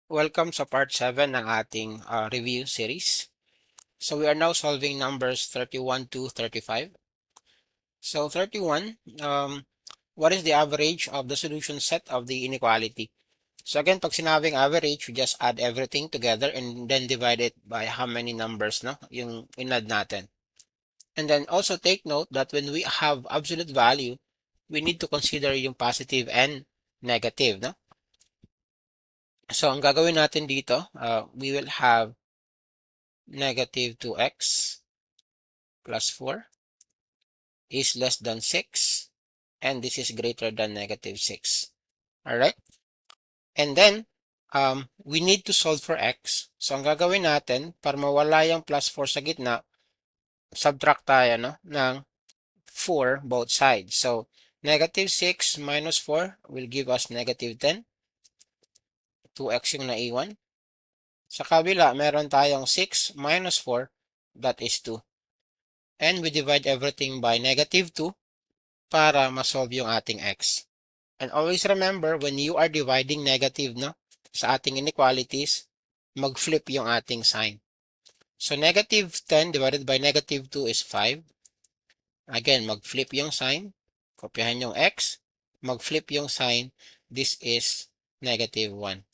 Welcome sa part 7 ng ating review series. So we are now solving numbers 31 to 35. So 31, what is the average of the solution set of the inequality? So again, pag sinabing average, we just add everything together and then divide it by how many numbers, no? Yung inad natin. And then also take note that when we have absolute value, we need to consider yung positive and negative, no? So ang gagawin natin dito, we will have negative 2x plus 4 is less than 6, and this is greater than negative 6. All right? And then, we need to solve for x. So, ang gagawin natin, para mawala yung plus 4 sa gitna, subtract tayo no, ng 4 both sides. So, negative 6 minus 4 will give us negative 10. 2x yung naiwan. Sa kabila, meron tayong 6 minus 4, that is 2. And we divide everything by negative 2 para ma-solve yung ating x. And always remember, when you are dividing negative no, sa ating inequalities, mag-flip yung ating sign. So negative 10 divided by negative 2 is 5. Again, mag-flip yung sign. Kopyahan yung x. Mag-flip yung sign. This is negative 1.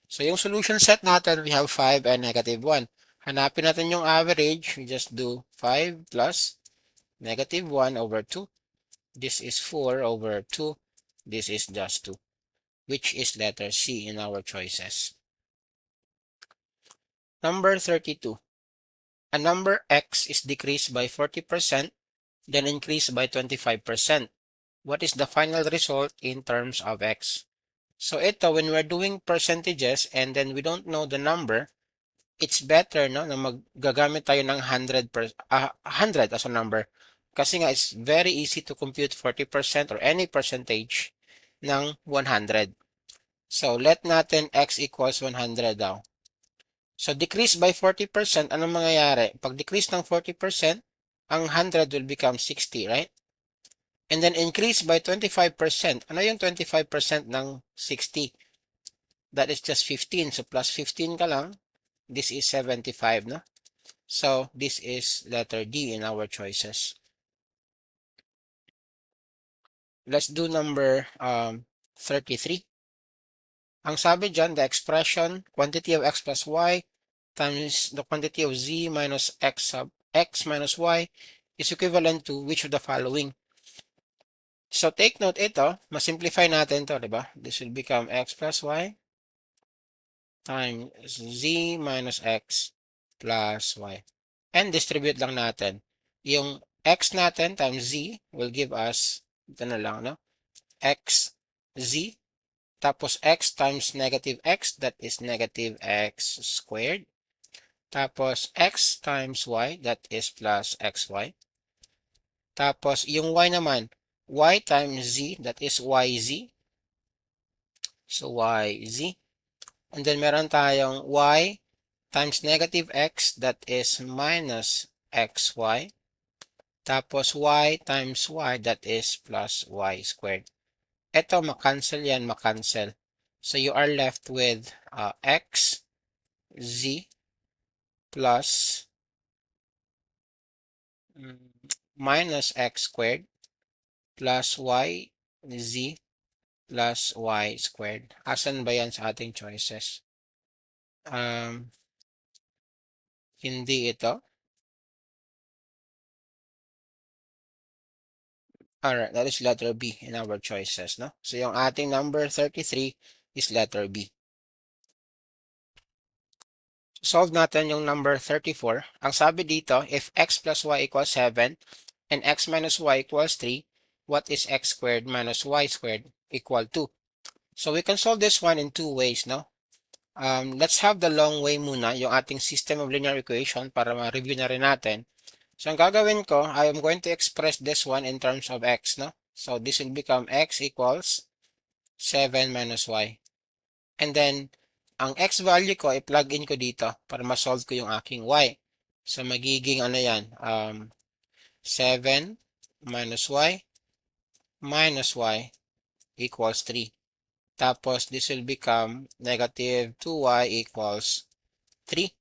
So yung solution set natin, we have 5 and negative 1. Hanapin natin yung average. We just do 5 plus negative 1 over 2. This is 4 over 2. This is just 2, which is letter C in our choices. Number 32. A number x is decreased by 40%, then increased by 25%. What is the final result in terms of x? So ito, when we're doing percentages and then we don't know the number, it's better no, na maggagamit tayo ng 100 as a number. Kasi nga, it's very easy to compute 40% or any percentage ng 100. So, let natin x equals 100 daw. So, decrease by 40%, anong mangyayari? Pag decrease ng 40%, ang 100 will become 60, right? And then increase by 25%. Ano yung 25% ng 60? That is just 15. So, plus 15 ka lang. This is 75, no? So, this is letter D in our choices. Let's do number 33. Ang sabi dyan, the expression quantity of x plus y times the quantity of z minus x sub x minus y is equivalent to which of the following? So take note ito, masimplify natin to, di ba? This will become x plus y times z minus x plus y. And distribute lang natin. Yung x natin times z will give us, ito na lang, no? X, z, tapos x times negative x, that is negative x squared. Tapos x times y, that is plus xy. Tapos yung y naman, y times z, that is yz. So yz. And then meron tayong y times negative x, that is minus xy. Tapos y times y, that is plus y squared. Ito, makancel yan, makancel. So you are left with x, z, plus minus x squared plus y z plus y squared. Asan ba yan sa ating choices? Hindi ito. Alright, that is letter B in our choices, no? So yung ating number 33 is letter B. Solve natin yung number 34. Ang sabi dito, if x plus y equals 7 and x minus y equals 3, what is x squared minus y squared equal to? So we can solve this one in two ways, no? Let's have the long way muna, yung ating system of linear equation para ma-review na rin natin. So ang gagawin ko, I am going to express this one in terms of x, no? So this will become x equals 7 minus y. And then, ang x value ko, i-plug in ko dito para ma-solve ko yung aking y. So magiging ano yan, 7 minus y equals 3. Tapos, this will become negative 2y equals 3.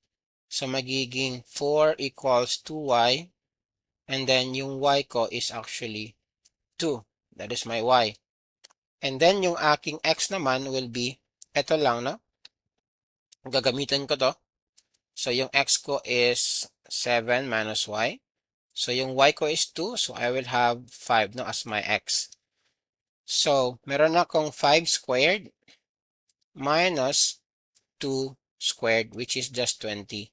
So, magiging 4 equals 2y. And then, yung y ko is actually 2. That is my y. And then, yung aking x naman will be, eto lang, no? Gagamitin ko to. So, yung x ko is 7 minus y. So, yung y ko is 2. So, I will have 5 no, as my x. So, meron akong 5 squared minus 2 squared, which is just 21,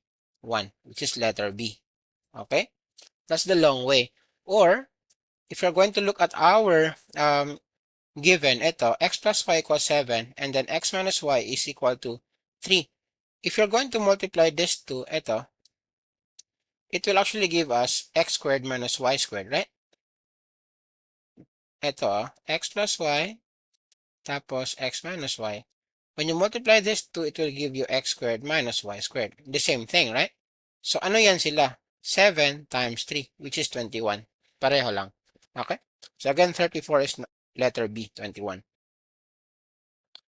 which is letter B. Okay? That's the long way. Or, if you're going to look at our given, ito, x plus y equals 7, and then x minus y is equal to 3. If you're going to multiply this to ito, it will actually give us x squared minus y squared, right? Ito, x plus y, tapos x minus y. When you multiply this 2, it will give you x squared minus y squared. The same thing, right? So, ano yan sila? 7 times 3, which is 21. Pareho lang. Okay? So, again, 34 is letter B, 21.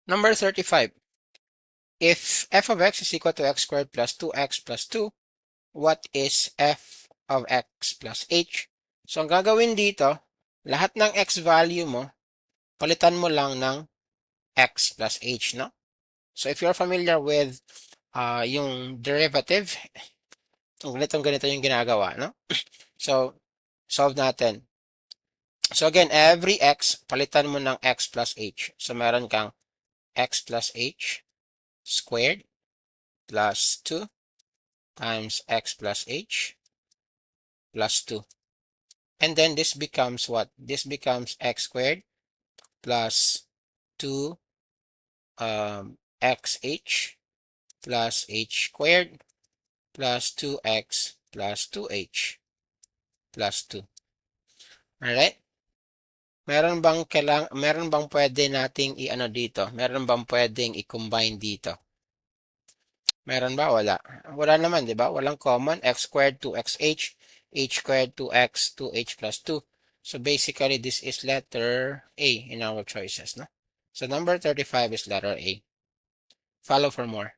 Number 35. If f of x is equal to x squared plus 2x plus 2, what is f of x plus h? So, ang gagawin dito, lahat ng x value mo, palitan mo lang ng x plus h, no? So, if you're familiar with yung derivative, ganito yung ginagawa, no? So, solve natin. So, again, every x, palitan mo ng x plus h. So, meron kang x plus h squared plus 2 times x plus h plus 2. And then this becomes what? This becomes x squared plus 2 xh plus h squared plus 2x plus 2h plus 2. Alright? Meron bang pwede nating i-ano dito? Meron bang pwedeng i-combine dito? Meron ba? Wala. Wala naman, di ba? Walang common. X squared 2xh, h squared 2x, 2h plus 2. So basically, this is letter A in our choices, no? So number 35 is letter A. Follow for more.